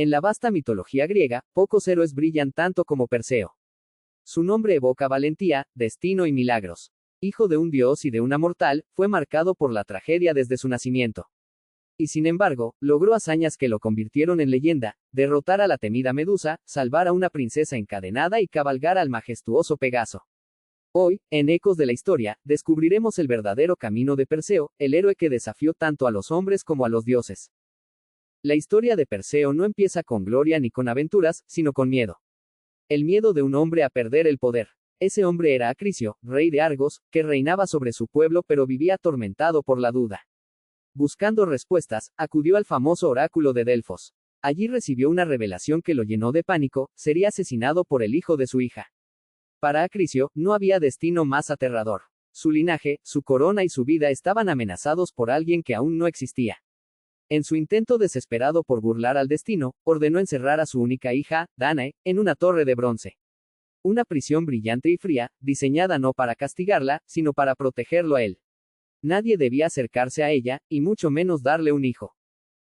En la vasta mitología griega, pocos héroes brillan tanto como Perseo. Su nombre evoca valentía, destino y milagros. Hijo de un dios y de una mortal, fue marcado por la tragedia desde su nacimiento. Y sin embargo, logró hazañas que lo convirtieron en leyenda: derrotar a la temida Medusa, salvar a una princesa encadenada y cabalgar al majestuoso Pegaso. Hoy, en Ecos de la Historia, descubriremos el verdadero camino de Perseo, el héroe que desafió tanto a los hombres como a los dioses. La historia de Perseo no empieza con gloria ni con aventuras, sino con miedo. El miedo de un hombre a perder el poder. Ese hombre era Acrisio, rey de Argos, que reinaba sobre su pueblo pero vivía atormentado por la duda. Buscando respuestas, acudió al famoso oráculo de Delfos. Allí recibió una revelación que lo llenó de pánico: sería asesinado por el hijo de su hija. Para Acrisio, no había destino más aterrador. Su linaje, su corona y su vida estaban amenazados por alguien que aún no existía. En su intento desesperado por burlar al destino, ordenó encerrar a su única hija, Danae, en una torre de bronce. Una prisión brillante y fría, diseñada no para castigarla, sino para protegerlo a él. Nadie debía acercarse a ella, y mucho menos darle un hijo.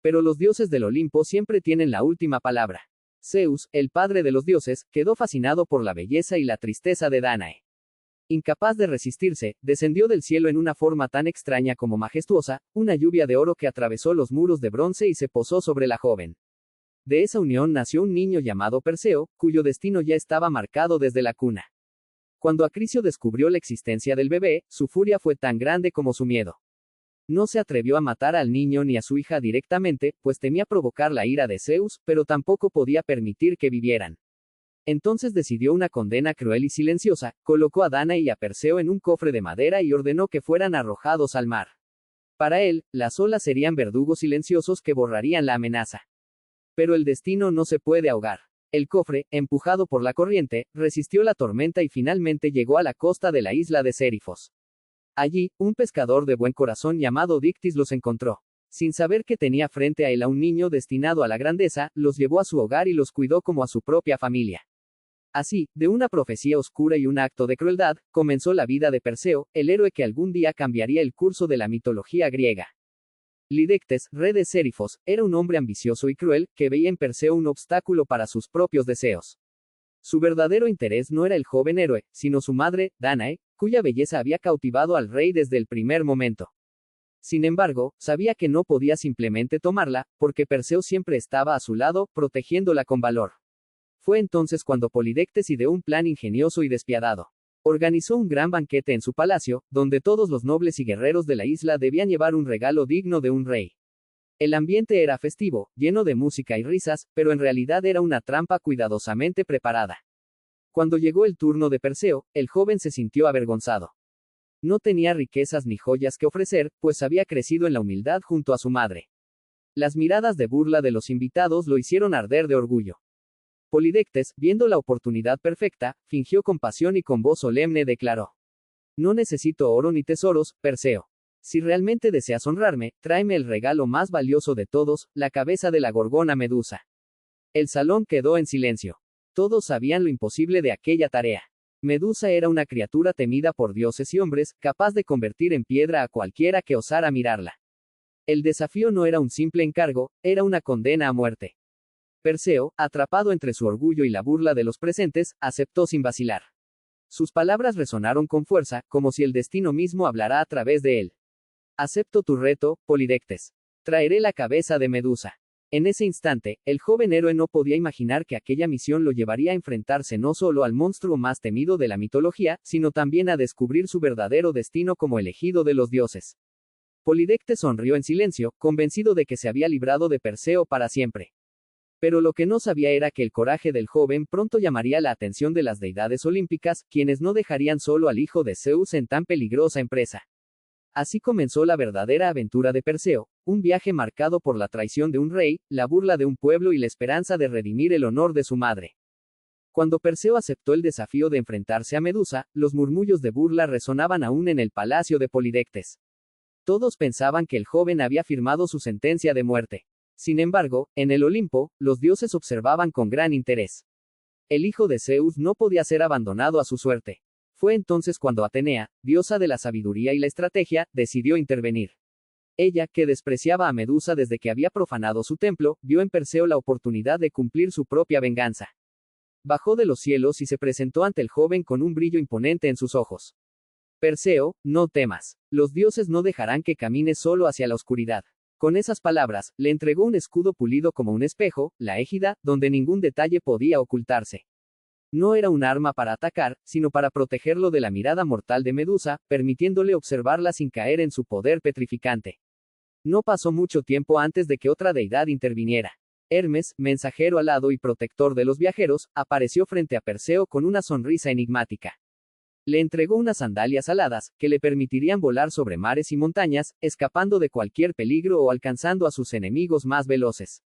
Pero los dioses del Olimpo siempre tienen la última palabra. Zeus, el padre de los dioses, quedó fascinado por la belleza y la tristeza de Danae. Incapaz de resistirse, descendió del cielo en una forma tan extraña como majestuosa, una lluvia de oro que atravesó los muros de bronce y se posó sobre la joven. De esa unión nació un niño llamado Perseo, cuyo destino ya estaba marcado desde la cuna. Cuando Acrisio descubrió la existencia del bebé, su furia fue tan grande como su miedo. No se atrevió a matar al niño ni a su hija directamente, pues temía provocar la ira de Zeus, pero tampoco podía permitir que vivieran. Entonces decidió una condena cruel y silenciosa: colocó a Danae y a Perseo en un cofre de madera y ordenó que fueran arrojados al mar. Para él, las olas serían verdugos silenciosos que borrarían la amenaza. Pero el destino no se puede ahogar. El cofre, empujado por la corriente, resistió la tormenta y finalmente llegó a la costa de la isla de Sérifos. Allí, un pescador de buen corazón llamado Dictys los encontró. Sin saber que tenía frente a él a un niño destinado a la grandeza, los llevó a su hogar y los cuidó como a su propia familia. Así, de una profecía oscura y un acto de crueldad, comenzó la vida de Perseo, el héroe que algún día cambiaría el curso de la mitología griega. Lidectes, rey de Sérifos, era un hombre ambicioso y cruel, que veía en Perseo un obstáculo para sus propios deseos. Su verdadero interés no era el joven héroe, sino su madre, Danae, cuya belleza había cautivado al rey desde el primer momento. Sin embargo, sabía que no podía simplemente tomarla, porque Perseo siempre estaba a su lado, protegiéndola con valor. Fue entonces cuando Polidectes ideó un plan ingenioso y despiadado. Organizó un gran banquete en su palacio, donde todos los nobles y guerreros de la isla debían llevar un regalo digno de un rey. El ambiente era festivo, lleno de música y risas, pero en realidad era una trampa cuidadosamente preparada. Cuando llegó el turno de Perseo, el joven se sintió avergonzado. No tenía riquezas ni joyas que ofrecer, pues había crecido en la humildad junto a su madre. Las miradas de burla de los invitados lo hicieron arder de orgullo. Polidectes, viendo la oportunidad perfecta, fingió compasión y con voz solemne declaró: no necesito oro ni tesoros, Perseo. Si realmente deseas honrarme, tráeme el regalo más valioso de todos, la cabeza de la gorgona Medusa. El salón quedó en silencio. Todos sabían lo imposible de aquella tarea. Medusa era una criatura temida por dioses y hombres, capaz de convertir en piedra a cualquiera que osara mirarla. El desafío no era un simple encargo, era una condena a muerte. Perseo, atrapado entre su orgullo y la burla de los presentes, aceptó sin vacilar. Sus palabras resonaron con fuerza, como si el destino mismo hablara a través de él. Acepto tu reto, Polidectes. Traeré la cabeza de Medusa. En ese instante, el joven héroe no podía imaginar que aquella misión lo llevaría a enfrentarse no solo al monstruo más temido de la mitología, sino también a descubrir su verdadero destino como elegido de los dioses. Polidectes sonrió en silencio, convencido de que se había librado de Perseo para siempre. Pero lo que no sabía era que el coraje del joven pronto llamaría la atención de las deidades olímpicas, quienes no dejarían solo al hijo de Zeus en tan peligrosa empresa. Así comenzó la verdadera aventura de Perseo, un viaje marcado por la traición de un rey, la burla de un pueblo y la esperanza de redimir el honor de su madre. Cuando Perseo aceptó el desafío de enfrentarse a Medusa, los murmullos de burla resonaban aún en el palacio de Polidectes. Todos pensaban que el joven había firmado su sentencia de muerte. Sin embargo, en el Olimpo, los dioses observaban con gran interés. El hijo de Zeus no podía ser abandonado a su suerte. Fue entonces cuando Atenea, diosa de la sabiduría y la estrategia, decidió intervenir. Ella, que despreciaba a Medusa desde que había profanado su templo, vio en Perseo la oportunidad de cumplir su propia venganza. Bajó de los cielos y se presentó ante el joven con un brillo imponente en sus ojos. Perseo, no temas. Los dioses no dejarán que camines solo hacia la oscuridad. Con esas palabras, le entregó un escudo pulido como un espejo, la égida, donde ningún detalle podía ocultarse. No era un arma para atacar, sino para protegerlo de la mirada mortal de Medusa, permitiéndole observarla sin caer en su poder petrificante. No pasó mucho tiempo antes de que otra deidad interviniera. Hermes, mensajero alado y protector de los viajeros, apareció frente a Perseo con una sonrisa enigmática. Le entregó unas sandalias aladas, que le permitirían volar sobre mares y montañas, escapando de cualquier peligro o alcanzando a sus enemigos más veloces.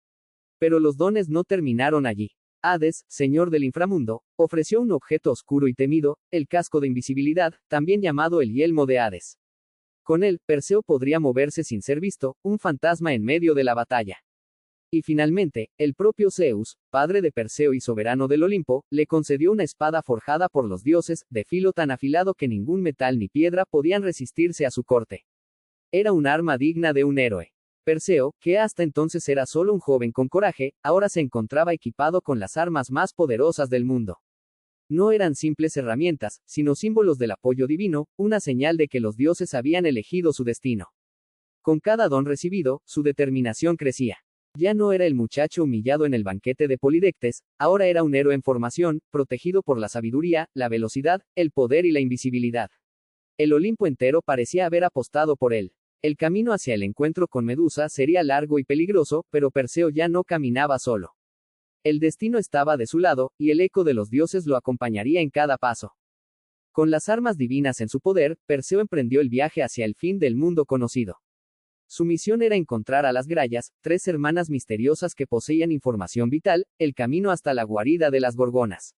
Pero los dones no terminaron allí. Hades, señor del inframundo, ofreció un objeto oscuro y temido, el casco de invisibilidad, también llamado el yelmo de Hades. Con él, Perseo podría moverse sin ser visto, un fantasma en medio de la batalla. Y finalmente, el propio Zeus, padre de Perseo y soberano del Olimpo, le concedió una espada forjada por los dioses, de filo tan afilado que ningún metal ni piedra podían resistirse a su corte. Era un arma digna de un héroe. Perseo, que hasta entonces era solo un joven con coraje, ahora se encontraba equipado con las armas más poderosas del mundo. No eran simples herramientas, sino símbolos del apoyo divino, una señal de que los dioses habían elegido su destino. Con cada don recibido, su determinación crecía. Ya no era el muchacho humillado en el banquete de Polidectes, ahora era un héroe en formación, protegido por la sabiduría, la velocidad, el poder y la invisibilidad. El Olimpo entero parecía haber apostado por él. El camino hacia el encuentro con Medusa sería largo y peligroso, pero Perseo ya no caminaba solo. El destino estaba de su lado, y el eco de los dioses lo acompañaría en cada paso. Con las armas divinas en su poder, Perseo emprendió el viaje hacia el fin del mundo conocido. Su misión era encontrar a las Grayas, tres hermanas misteriosas que poseían información vital, el camino hasta la guarida de las Gorgonas.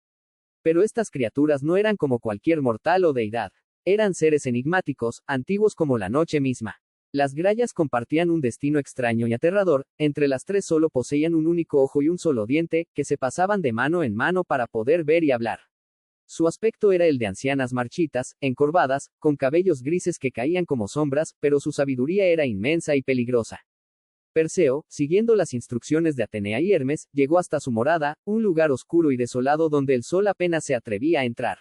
Pero estas criaturas no eran como cualquier mortal o deidad. Eran seres enigmáticos, antiguos como la noche misma. Las Grayas compartían un destino extraño y aterrador, entre las tres solo poseían un único ojo y un solo diente, que se pasaban de mano en mano para poder ver y hablar. Su aspecto era el de ancianas marchitas, encorvadas, con cabellos grises que caían como sombras, pero su sabiduría era inmensa y peligrosa. Perseo, siguiendo las instrucciones de Atenea y Hermes, llegó hasta su morada, un lugar oscuro y desolado donde el sol apenas se atrevía a entrar.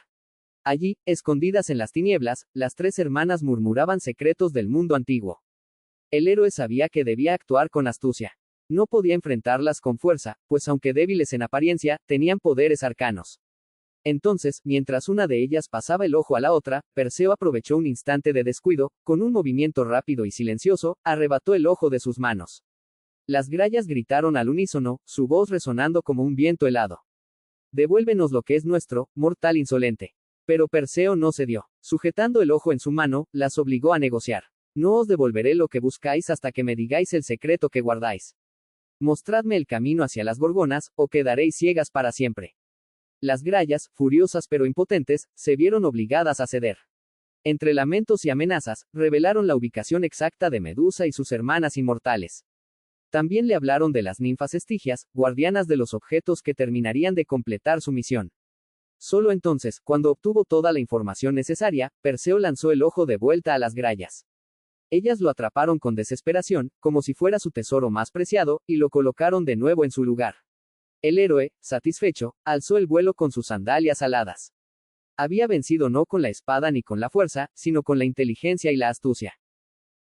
Allí, escondidas en las tinieblas, las tres hermanas murmuraban secretos del mundo antiguo. El héroe sabía que debía actuar con astucia. No podía enfrentarlas con fuerza, pues aunque débiles en apariencia, tenían poderes arcanos. Entonces, mientras una de ellas pasaba el ojo a la otra, Perseo aprovechó un instante de descuido, con un movimiento rápido y silencioso, arrebató el ojo de sus manos. Las Grayas gritaron al unísono, su voz resonando como un viento helado. Devuélvenos lo que es nuestro, mortal insolente. Pero Perseo no cedió. Sujetando el ojo en su mano, las obligó a negociar. No os devolveré lo que buscáis hasta que me digáis el secreto que guardáis. Mostradme el camino hacia las Gorgonas, o quedaréis ciegas para siempre. Las Grayas, furiosas pero impotentes, se vieron obligadas a ceder. Entre lamentos y amenazas, revelaron la ubicación exacta de Medusa y sus hermanas inmortales. También le hablaron de las ninfas estigias, guardianas de los objetos que terminarían de completar su misión. Solo entonces, cuando obtuvo toda la información necesaria, Perseo lanzó el ojo de vuelta a las Grayas. Ellas lo atraparon con desesperación, como si fuera su tesoro más preciado, y lo colocaron de nuevo en su lugar. El héroe, satisfecho, alzó el vuelo con sus sandalias aladas. Había vencido no con la espada ni con la fuerza, sino con la inteligencia y la astucia.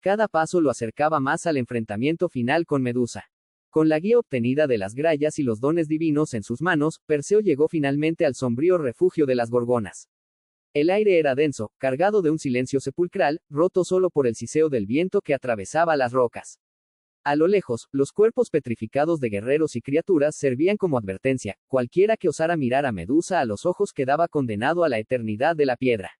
Cada paso lo acercaba más al enfrentamiento final con Medusa. Con la guía obtenida de las Grayas y los dones divinos en sus manos, Perseo llegó finalmente al sombrío refugio de las Gorgonas. El aire era denso, cargado de un silencio sepulcral, roto solo por el siseo del viento que atravesaba las rocas. A lo lejos, los cuerpos petrificados de guerreros y criaturas servían como advertencia: cualquiera que osara mirar a Medusa a los ojos quedaba condenado a la eternidad de la piedra.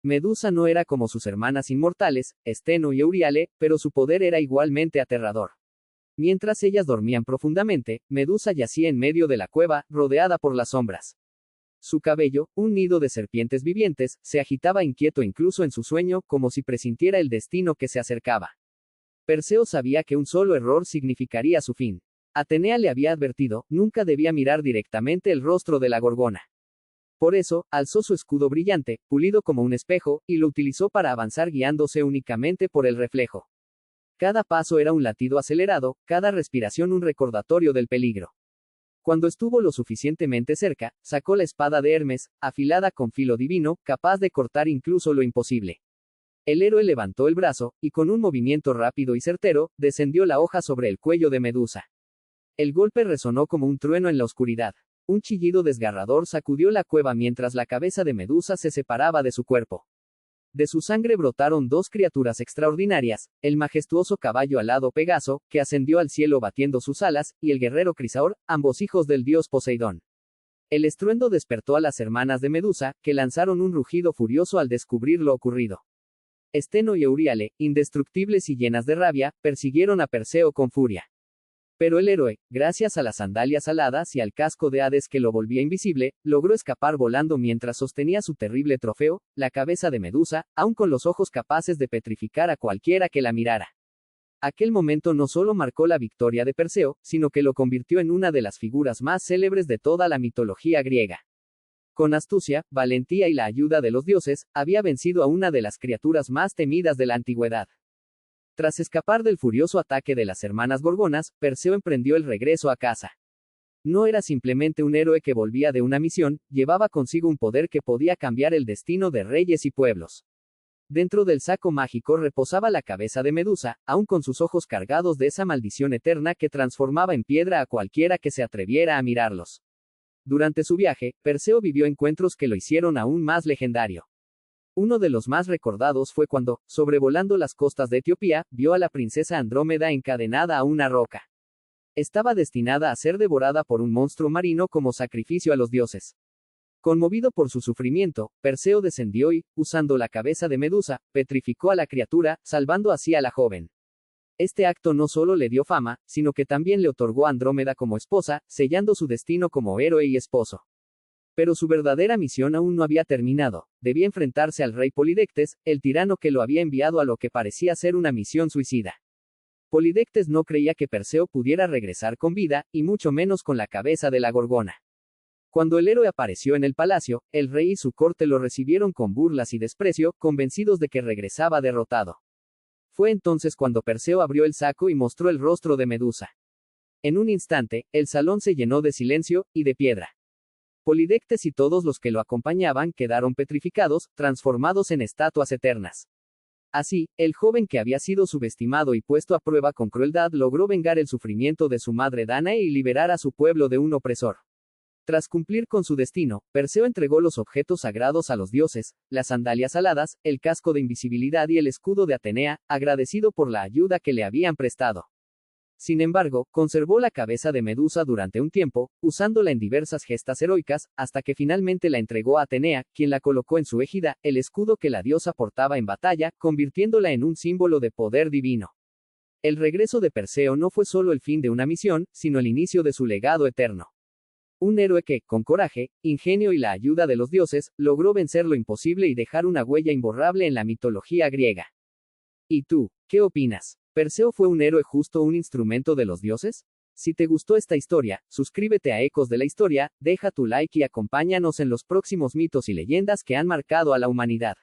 Medusa no era como sus hermanas inmortales, Esteno y Euriale, pero su poder era igualmente aterrador. Mientras ellas dormían profundamente, Medusa yacía en medio de la cueva, rodeada por las sombras. Su cabello, un nido de serpientes vivientes, se agitaba inquieto incluso en su sueño, como si presintiera el destino que se acercaba. Perseo sabía que un solo error significaría su fin. Atenea le había advertido, nunca debía mirar directamente el rostro de la Gorgona. Por eso, alzó su escudo brillante, pulido como un espejo, y lo utilizó para avanzar guiándose únicamente por el reflejo. Cada paso era un latido acelerado, cada respiración un recordatorio del peligro. Cuando estuvo lo suficientemente cerca, sacó la espada de Hermes, afilada con filo divino, capaz de cortar incluso lo imposible. El héroe levantó el brazo, y con un movimiento rápido y certero, descendió la hoja sobre el cuello de Medusa. El golpe resonó como un trueno en la oscuridad. Un chillido desgarrador sacudió la cueva mientras la cabeza de Medusa se separaba de su cuerpo. De su sangre brotaron dos criaturas extraordinarias, el majestuoso caballo alado Pegaso, que ascendió al cielo batiendo sus alas, y el guerrero Crisaor, ambos hijos del dios Poseidón. El estruendo despertó a las hermanas de Medusa, que lanzaron un rugido furioso al descubrir lo ocurrido. Esteno y Euríale, indestructibles y llenas de rabia, persiguieron a Perseo con furia. Pero el héroe, gracias a las sandalias aladas y al casco de Hades que lo volvía invisible, logró escapar volando mientras sostenía su terrible trofeo, la cabeza de Medusa, aún con los ojos capaces de petrificar a cualquiera que la mirara. Aquel momento no solo marcó la victoria de Perseo, sino que lo convirtió en una de las figuras más célebres de toda la mitología griega. Con astucia, valentía y la ayuda de los dioses, había vencido a una de las criaturas más temidas de la antigüedad. Tras escapar del furioso ataque de las hermanas Gorgonas, Perseo emprendió el regreso a casa. No era simplemente un héroe que volvía de una misión, llevaba consigo un poder que podía cambiar el destino de reyes y pueblos. Dentro del saco mágico reposaba la cabeza de Medusa, aún con sus ojos cargados de esa maldición eterna que transformaba en piedra a cualquiera que se atreviera a mirarlos. Durante su viaje, Perseo vivió encuentros que lo hicieron aún más legendario. Uno de los más recordados fue cuando, sobrevolando las costas de Etiopía, vio a la princesa Andrómeda encadenada a una roca. Estaba destinada a ser devorada por un monstruo marino como sacrificio a los dioses. Conmovido por su sufrimiento, Perseo descendió y, usando la cabeza de Medusa, petrificó a la criatura, salvando así a la joven. Este acto no solo le dio fama, sino que también le otorgó a Andrómeda como esposa, sellando su destino como héroe y esposo. Pero su verdadera misión aún no había terminado. Debía enfrentarse al rey Polidectes, el tirano que lo había enviado a lo que parecía ser una misión suicida. Polidectes no creía que Perseo pudiera regresar con vida, y mucho menos con la cabeza de la Gorgona. Cuando el héroe apareció en el palacio, el rey y su corte lo recibieron con burlas y desprecio, convencidos de que regresaba derrotado. Fue entonces cuando Perseo abrió el saco y mostró el rostro de Medusa. En un instante, el salón se llenó de silencio, y de piedra. Polidectes y todos los que lo acompañaban quedaron petrificados, transformados en estatuas eternas. Así, el joven que había sido subestimado y puesto a prueba con crueldad logró vengar el sufrimiento de su madre Danae y liberar a su pueblo de un opresor. Tras cumplir con su destino, Perseo entregó los objetos sagrados a los dioses, las sandalias aladas, el casco de invisibilidad y el escudo de Atenea, agradecido por la ayuda que le habían prestado. Sin embargo, conservó la cabeza de Medusa durante un tiempo, usándola en diversas gestas heroicas, hasta que finalmente la entregó a Atenea, quien la colocó en su égida, el escudo que la diosa portaba en batalla, convirtiéndola en un símbolo de poder divino. El regreso de Perseo no fue solo el fin de una misión, sino el inicio de su legado eterno. Un héroe que, con coraje, ingenio y la ayuda de los dioses, logró vencer lo imposible y dejar una huella imborrable en la mitología griega. ¿Y tú, qué opinas? ¿Perseo fue un héroe justo, un instrumento de los dioses? Si te gustó esta historia, suscríbete a Ecos de la Historia, deja tu like y acompáñanos en los próximos mitos y leyendas que han marcado a la humanidad.